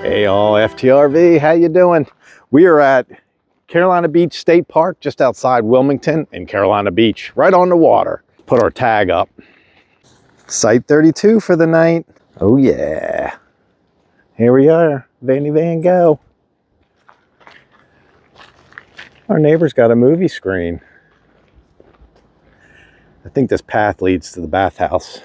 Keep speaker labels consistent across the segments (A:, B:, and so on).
A: Hey all, FTRV, how you doing? We are at Carolina Beach State Park, just outside Wilmington in Carolina Beach, right on the water. Put our tag up. Site 32 for the night. Oh yeah. Here we are, Vannie VanGo. Our neighbor's got a movie screen. I think this path leads to the bathhouse.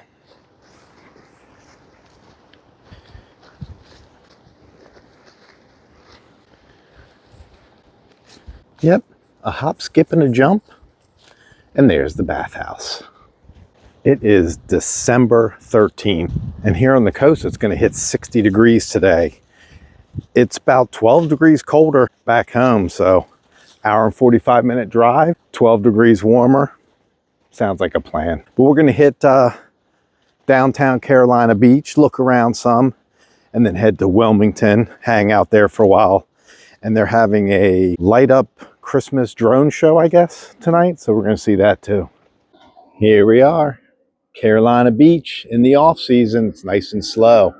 A: Yep, a hop, skip, and a jump. And there's the bathhouse. It is December 13th, and here on the coast, it's gonna hit 60 degrees today. It's about 12 degrees colder back home, so hour and 45-minute drive, 12 degrees warmer. Sounds like a plan. But we're gonna hit downtown Carolina Beach, look around some, and then head to Wilmington, hang out there for a while. And they're having a light up Christmas drone show, I guess, tonight. So we're gonna see that too. Here we are, Carolina Beach in the off season. It's nice and slow.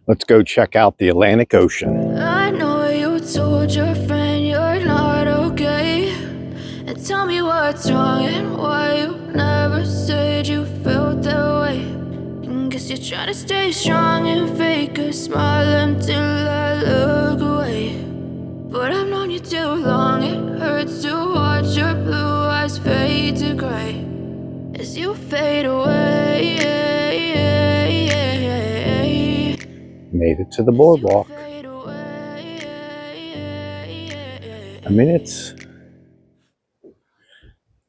A: Let's go check out the Atlantic Ocean.
B: I know you told your friend you're not okay, and tell me what's wrong and why you never said you felt that way. And guess you're trying to stay strong and fake a smile until I look away. But I've known you too long, it hurts to watch your blue eyes fade to gray as you fade away.
A: Made it to the boardwalk. I mean,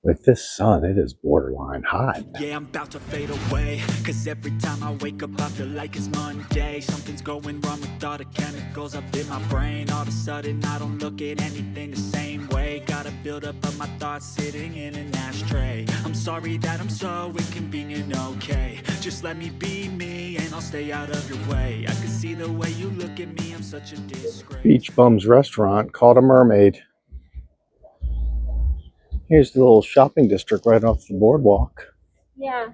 A: with this sun, it is borderline hot.
C: Yeah, I'm about to fade away, cause every time I wake up I feel like it's Monday. Something's going wrong with all the chemicals up in my brain. All of a sudden I don't look at anything the same way. Gotta build up of my thoughts sitting in an ashtray. I'm sorry that I'm so inconvenient, okay. Just let me be me and I'll stay out of your way. I can see the way you look at me, I'm such a disgrace.
A: Beach Bums restaurant called a mermaid. Here's the little shopping district right off the boardwalk.
D: Yeah.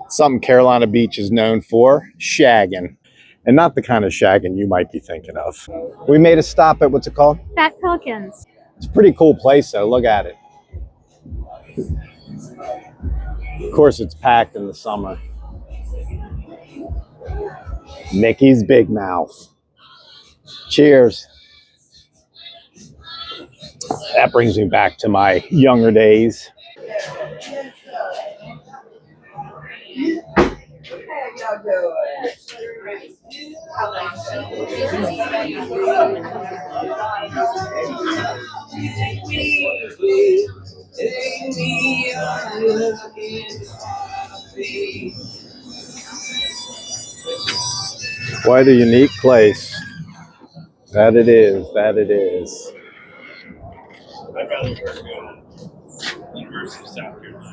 A: Something Carolina Beach is known for, shagging. And not the kind of shagging you might be thinking of. We made a stop at, what's it called?
D: Fat Pelicans.
A: It's a pretty cool place though, look at it. Of course it's packed in the summer. Mickey's Big Mouth. Cheers. That brings me back to my younger days. Quite a unique place. That it is, that it is.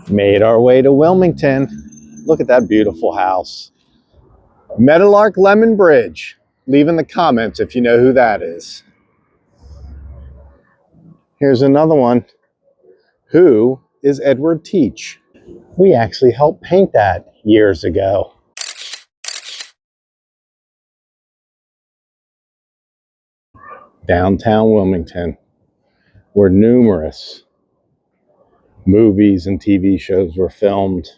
A: Made our way to Wilmington. Look at that beautiful house. Meadowlark Lemon Bridge. Leave in the comments if you know who that is. Here's another one. Who is Edward Teach? We actually helped paint that years ago. Downtown Wilmington, where numerous movies and TV shows were filmed.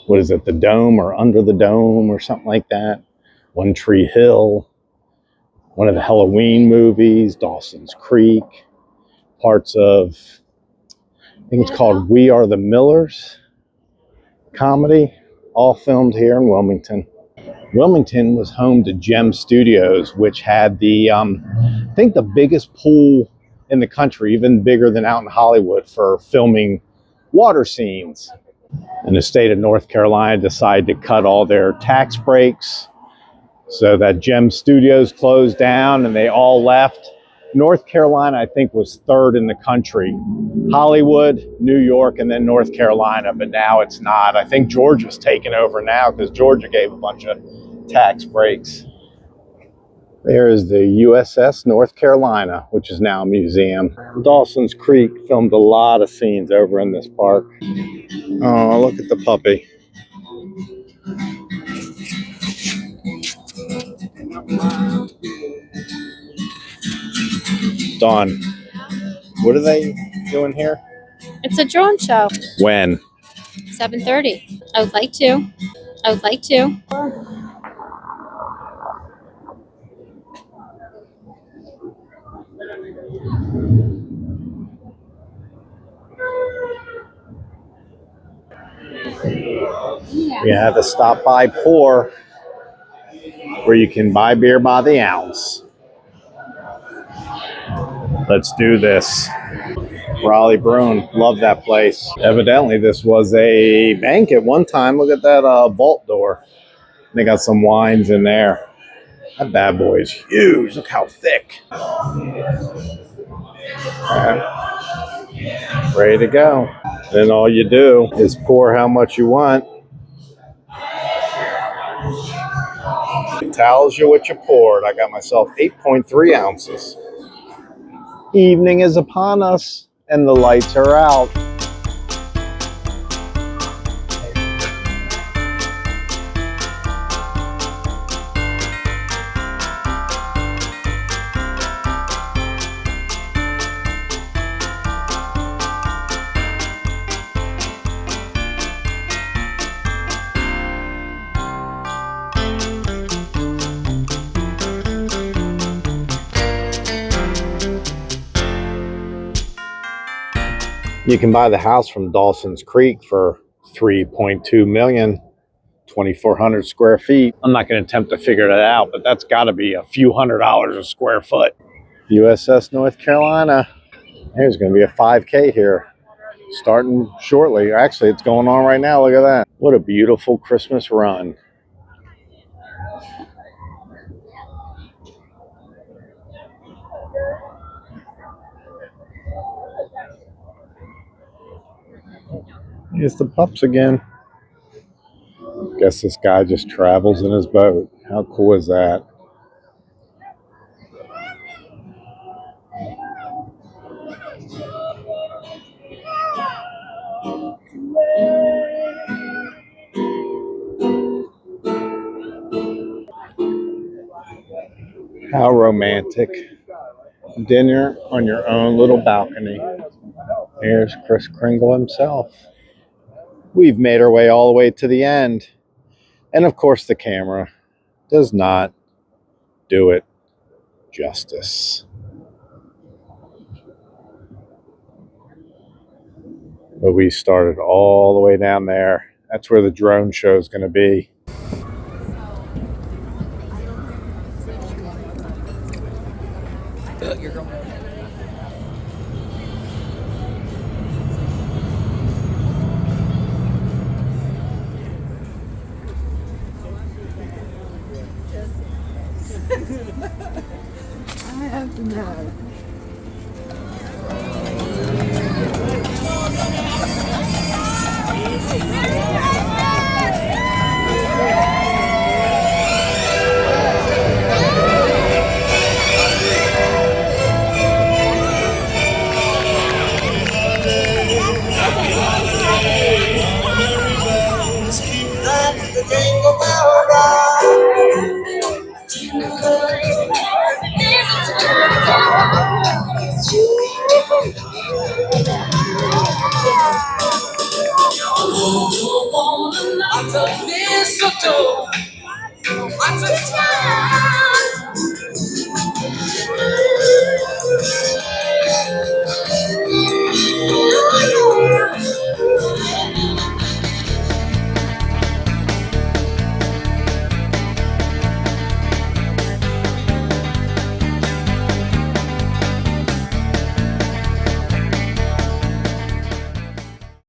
A: What is it, the Dome or Under the Dome or something like that? One Tree Hill, one of the Halloween movies, Dawson's Creek, parts of, I think it's called We Are the Millers comedy, all filmed here in Wilmington. Wilmington was home to Gem Studios, which had the, I think the biggest pool in the country, even bigger than out in Hollywood, for filming water scenes. And the state of North Carolina decided to cut all their tax breaks, so that Gem Studios closed down and they all left. North Carolina, I think, was third in the country. Hollywood, New York, and then North Carolina, but now it's not. I think Georgia's taken over now because Georgia gave a bunch of tax breaks. There is the USS North Carolina, which is now a museum. Dawson's Creek filmed a lot of scenes over in this park. Oh, look at the puppy. Dawn, what are they doing here?
D: It's a drone show.
A: When?
D: 7:30. I would like to. I would like to.
A: We have a stop by pour where you can buy beer by the ounce. Let's do this. Raleigh Brewing, love that place. Evidently, this was a bank at one time. Look at that vault door. They got some wines in there. That bad boy is huge. Look how thick. Ready to go. Then all you do is pour how much you want. It tells you what you poured. I got myself 8.3 ounces. Evening is upon us and the lights are out. You can buy the house from Dawson's Creek for $3.2 million, 2,400 square feet. I'm not going to attempt to figure that out, but that's got to be a few $100s a square foot. USS North Carolina. There's going to be a 5K here starting shortly. Actually, it's going on right now. Look at that. What a beautiful Christmas run. Here's the pups again. Guess this guy just travels in his boat. How cool is that? How romantic. Dinner on your own little balcony. Here's Kris Kringle himself. We've made our way all the way to the end. And of course, the camera does not do it justice. But we started all the way down there. That's where the drone show is going to be.
E: I have to know.